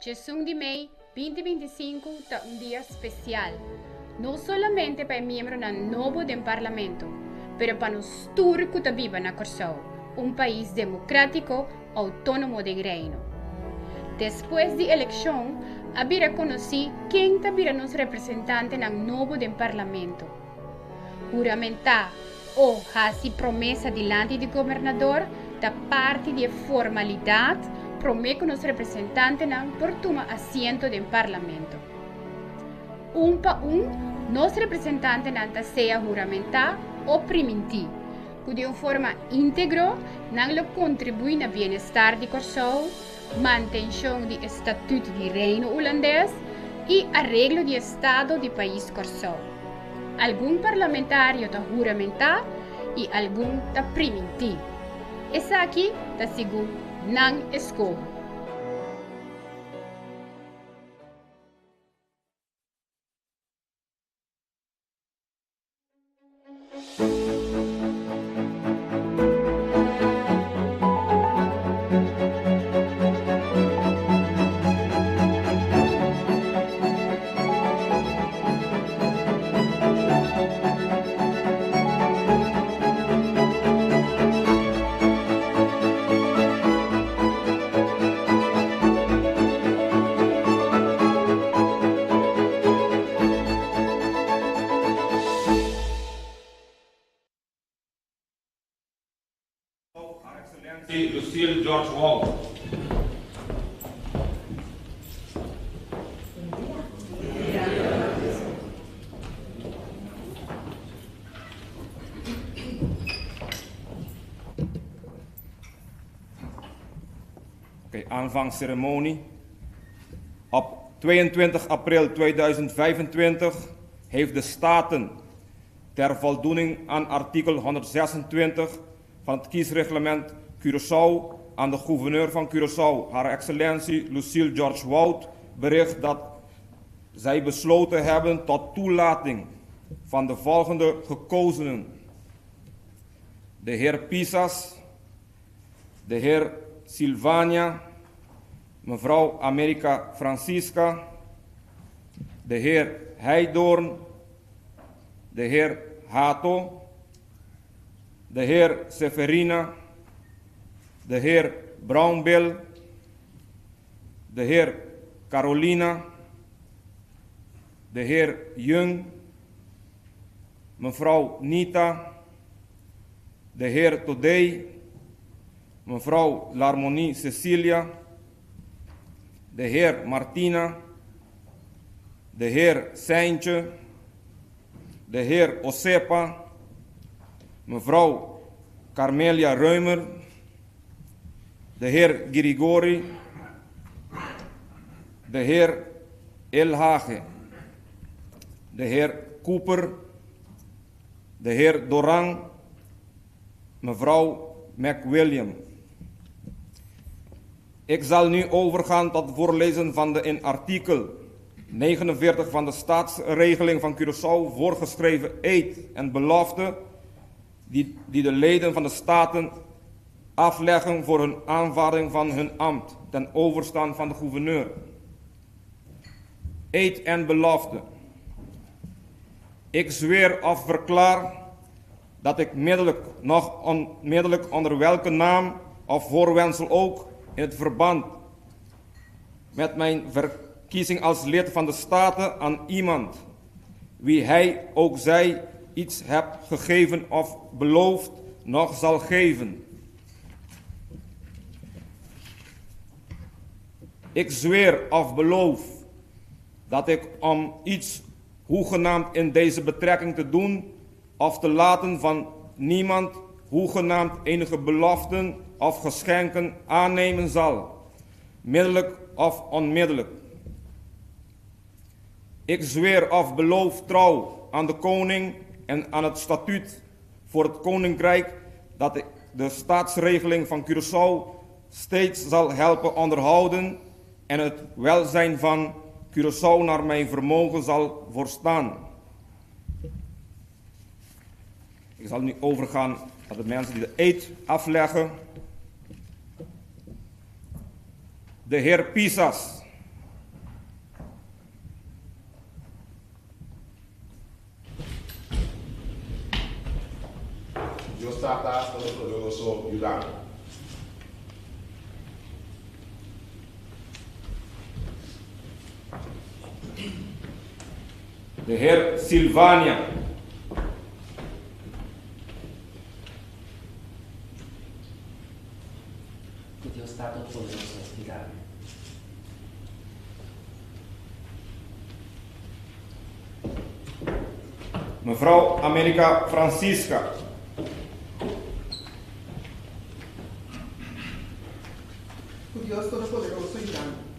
Jesús de May 2025 está un día especial, no solamente para miembros nobo del Parlamento, pero para los turcos que viven en Kosovo, un país democrático, autónomo de reino. Después de la elección, había conocido quién será nuestro representante en el nobo del Parlamento. Juramentar o hacer promesa delante del gobernador da parte de formalidad promete los representantes por tomar asiento del Parlamento. Un pa nos representantes sea juramentar o primentir, que de forma íntegra lo contribuye al bienestar de Kosovo, manutención del estatuto de reino holandés y arreglo de estado del país Kosovo. Algún parlamentario está juramentar y algún está primentir. Es aquí que según non escoge. Lucille George Wald. Aanvangsceremonie. Op 22 april 2025 heeft de Staten ter voldoening aan artikel 126 van het kiesreglement Curaçao aan de gouverneur van Curaçao, haar excellentie Lucille George Wald, bericht dat zij besloten hebben tot toelating van de volgende gekozenen: de heer Pisas, de heer Silvania, mevrouw America Francisca, de heer Heidoorn, de heer Hato, de heer Severina, de heer Brownbill, de heer Carolina, de heer Jung, mevrouw Nita, de heer Todey, mevrouw L'Harmonie Cecilia, de heer Martina, de heer Seintje, de heer Osepa, mevrouw Carmelia Reumer, de heer Girigori, de heer Elhage, de heer Cooper, de heer Dorang, mevrouw McWilliam. Ik zal nu overgaan tot het voorlezen van de in artikel 49 van de staatsregeling van Curaçao voorgeschreven eed en belofte die de leden van de Staten afleggen voor hun aanvaarding van hun ambt ten overstaan van de gouverneur. Eed en belofte. Ik zweer of verklaar dat ik middelijk, nog onmiddellijk onder welke naam of voorwendsel ook in het verband met mijn verkiezing als lid van de Staten aan iemand, wie hij ook zij, iets heb gegeven of beloofd, nog zal geven. Ik zweer of beloof dat ik om iets hoegenaamd in deze betrekking te doen of te laten van niemand hoegenaamd enige beloften of geschenken aannemen zal, middelijk of onmiddellijk. Ik zweer of beloof trouw aan de koning en aan het statuut voor het koninkrijk dat de staatsregeling van Curaçao steeds zal helpen onderhouden en het welzijn van Curaçao naar mijn vermogen zal voorstaan. Ik zal nu overgaan naar de mensen die de eed afleggen. De heer Pisas. De heer Silvania. Que Dios está todopoderoso y grande. Mevrouw America Francisca. Dios Todopoderoso y grande.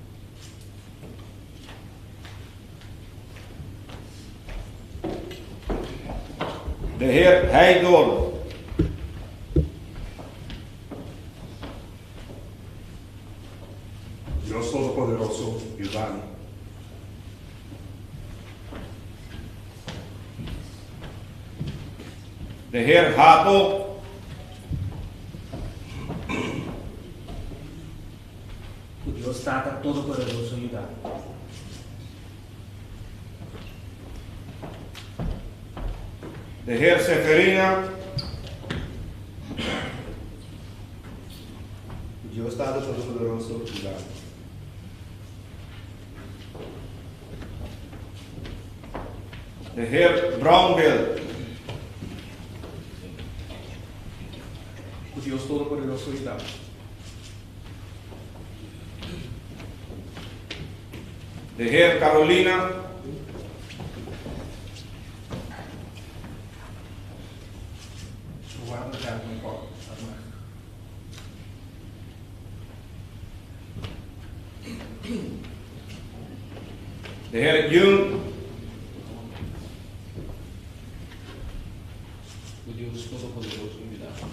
De heer Heidoorn. Dios Todopoderoso y grande. De heer Hato. Que Dios está todopoderoso y grande. De heer Severina. Dios está todopoderoso y grande. De heer Brownbill. Dios Todopoderoso y grande. De heer Carolina. De heer Jung. Dios Todopoderoso y grande.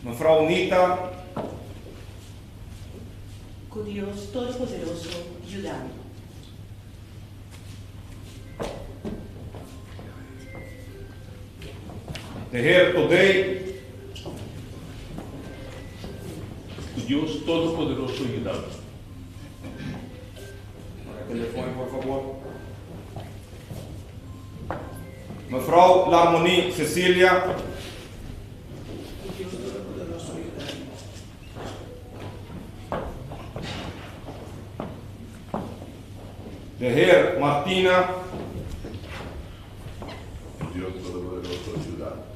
Mevrouw Nita. Con Dios Todopoderoso ayudando. De heer Todey. Dios Todopoderoso y grande. Telefoon, por favor. Mevrouw L'Harmonie Cecilia. Dios Todopoderoso ayudando. De heer Martina. Dios Todopoderoso y grande.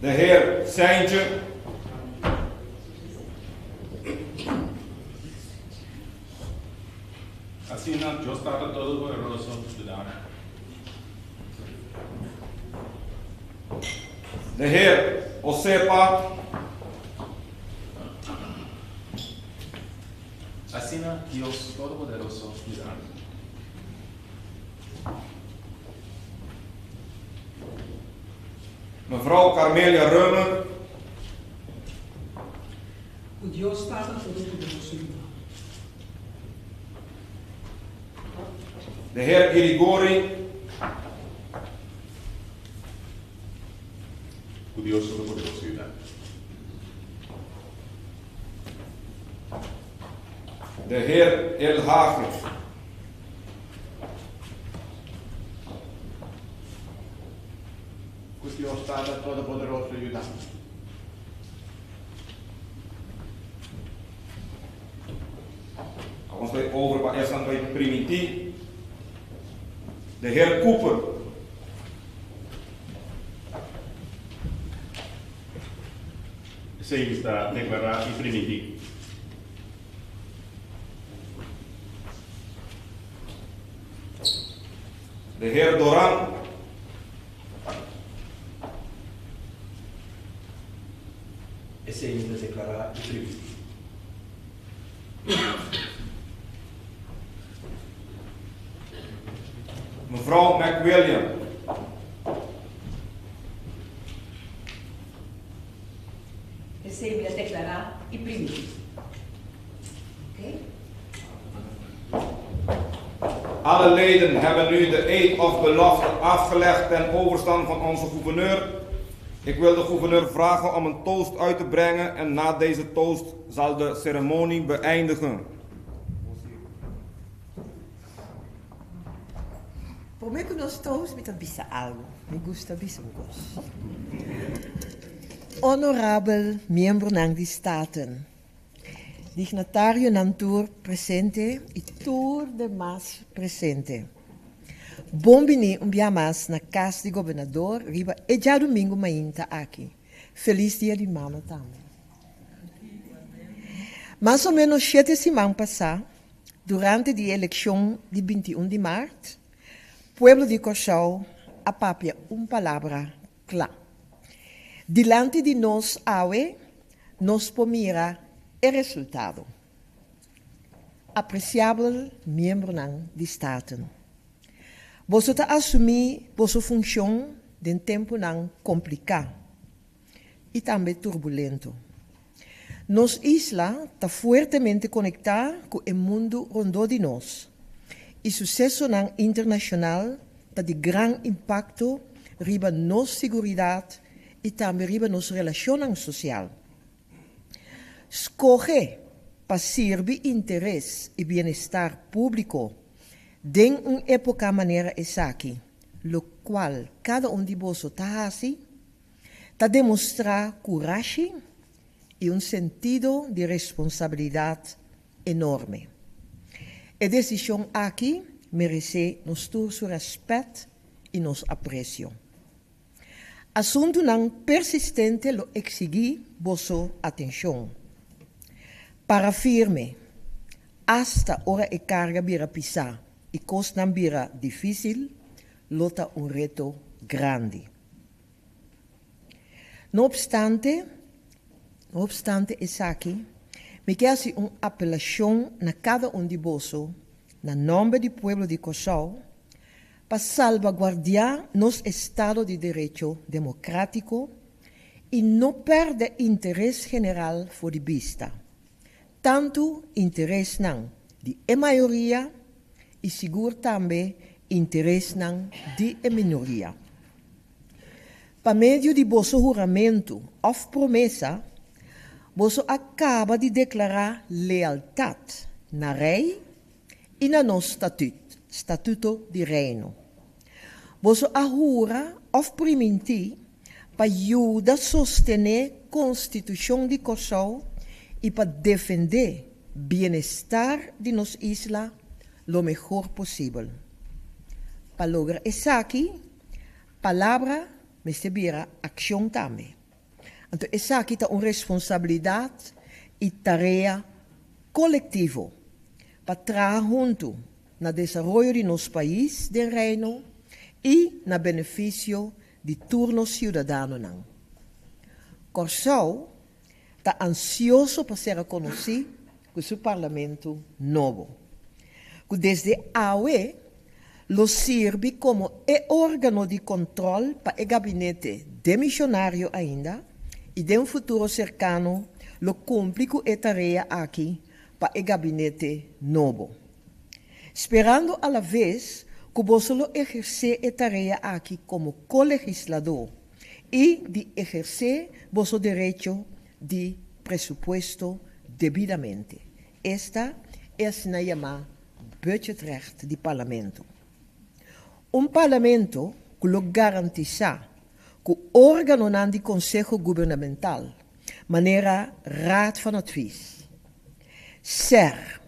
De heer Seintje. Así no, Dios está todopoderoso y grande. De heer Osepa. Así no, Dios Todopoderoso y grande. Mevrouw Carmelia Reumer. Con Dios Todopoderoso y grande. De heer Irigori. Dios Todopoderoso y grande. De heer El Hage. Dios está todopoderoso y grande. Als wij over bij eerst aan bij primitief. De heer Cooper. Se está declarado y primitivo. De heer Doran. Ese ainda declarar e primitivo. Mevrouw McWilliam. Ese ainda declarar e primir. Ok? Alle leden hebben nu de eed of belofte afgelegd ten overstaan van onze gouverneur. Ik wil de gouverneur vragen om een toast uit te brengen en na deze toast zal de ceremonie beëindigen. Prometo nos todos me bisa algo. Me gusta bisogos. Honorabel miembronan di Staten, dignatario Nantur presente e tour de mas presente. Bom dia mais na casa de governador, riba e já domingo mainta aqui. Feliz dia de mama também. Mais ou menos 7 semanas passadas, durante a eleição de 21 de março, o povo de Corsau apapia uma palavra clara. Diante de nós, nos pomira o resultado. Apreciável miembronan de Estado. Você está assumir vossa função de um tempo complicado e também turbulento. Nossa isla está fortemente conectada com o mundo rondou de nós. E sucesso internacional está de grande impacto riba nossa segurança e também riba nossa relação social. Escolhe para servir interesse e bem-estar público de uma época maneira aqui, lo qual cada de vós está assim, está demonstrar coragem e um sentido de responsabilidade enorme. A decisão aqui merece nosso respeito e nosso apreço. Assunto não persistente lo exige vossa atenção. Para firme, hasta hora e carga bira pisar e costa bira difícil, lota reto grande. No obstante essa aqui, me quer uma apelação na cada de vós, na nome do povo de Corsau, para salvaguardar nosso Estado de Direito democrático e não perder interesse geral for de vista. Tanto interesse não de a maioria e seguro também interesse não de a minoria. Para meio de vosso juramento ou promessa, você acaba de declarar lealdade na rei e na nosso estatuto de reino. Você jura ou promete para ajudar a sostener a Constituição de Corsau e para defender o bem-estar de nossa isla lo melhor possível. Para lograr isso aqui, palavra me servirá ação também. Então, essa aqui é uma responsabilidade e tarefa coletiva para trabalhar junto no desenvolvimento de nosso país, do reino, e no benefício de todos os cidadãos. Corsau está ansioso para ser reconhecido com seu Parlamento novo. Desde AUE, lo serve como o órgão de controle para o gabinete demissionário ainda, e de um futuro cercano, lo cumpre com a tarefa aqui para o gabinete novo. Esperando a la vez que você lo exercer a tarefa aqui como colegislador e de exercer vosso direito de presupuesto devidamente. Esta é a chamada budgetrecht do Parlamento. Parlamento que lo garantiza que o órgão do Conselho Governamental, maneira Raad van Advies, ser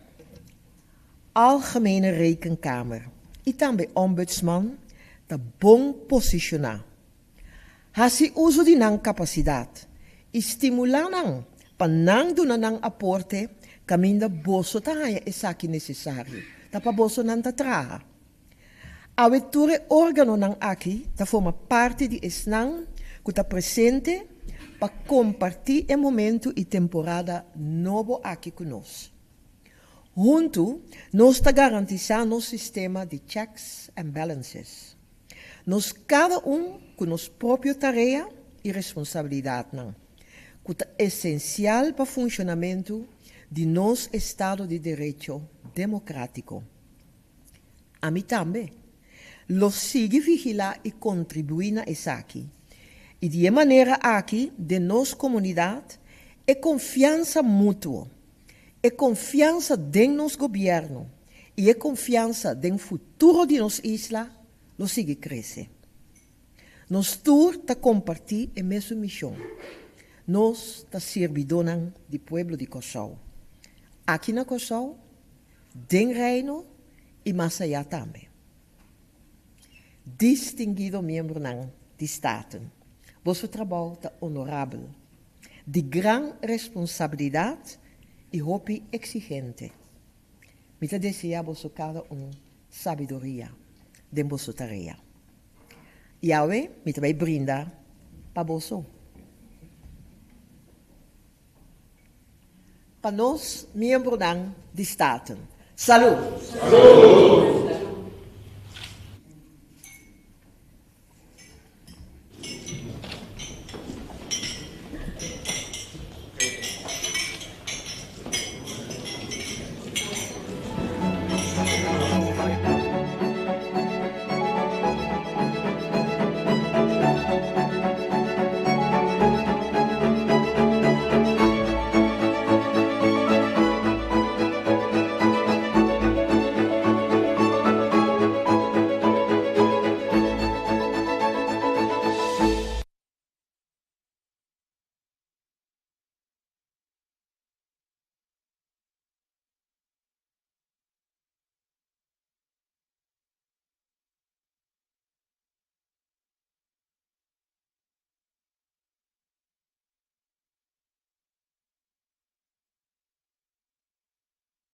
Algemene Rekenkamer e também Ombudsman, está bom posicionar. Hasi uso de não capacidade, estimular para não dar aporte, caminho bolso tá é aqui necessário, tá para bolso não tá traga. A abertura órgão não aqui, tá forma parte de esnan que está presente para compartilhar o momento e temporada novo aqui conosco. Junto, nós está garantizando nosso sistema de checks and balances. Nós cada com nossa própria tarefa e responsabilidade, que é essencial para o funcionamento de nosso Estado de Direito democrático. A mim também. Lo sigue vigilar e contribuir na essa aqui. E de maneira aqui, de nossa comunidade, é confiança mútua, é confiança de nosso governo e é confiança no futuro de nossa isla, lo sigue crescer. Nós todos está compartilhando a mesma missão. Nós está servidores do povo de Corsau. aqui na Kosovo, den reino e mais allá também. Distinguido miembronan de Estado, vosso trabalho está honorável, de gran responsabilidade e hopi exigente. Me te deseja vosso cada sabedoria de vosso tarefa. Yahweh, me te vai brindar para vosso. Para nós, miembronan de Estado. Salud! Salud!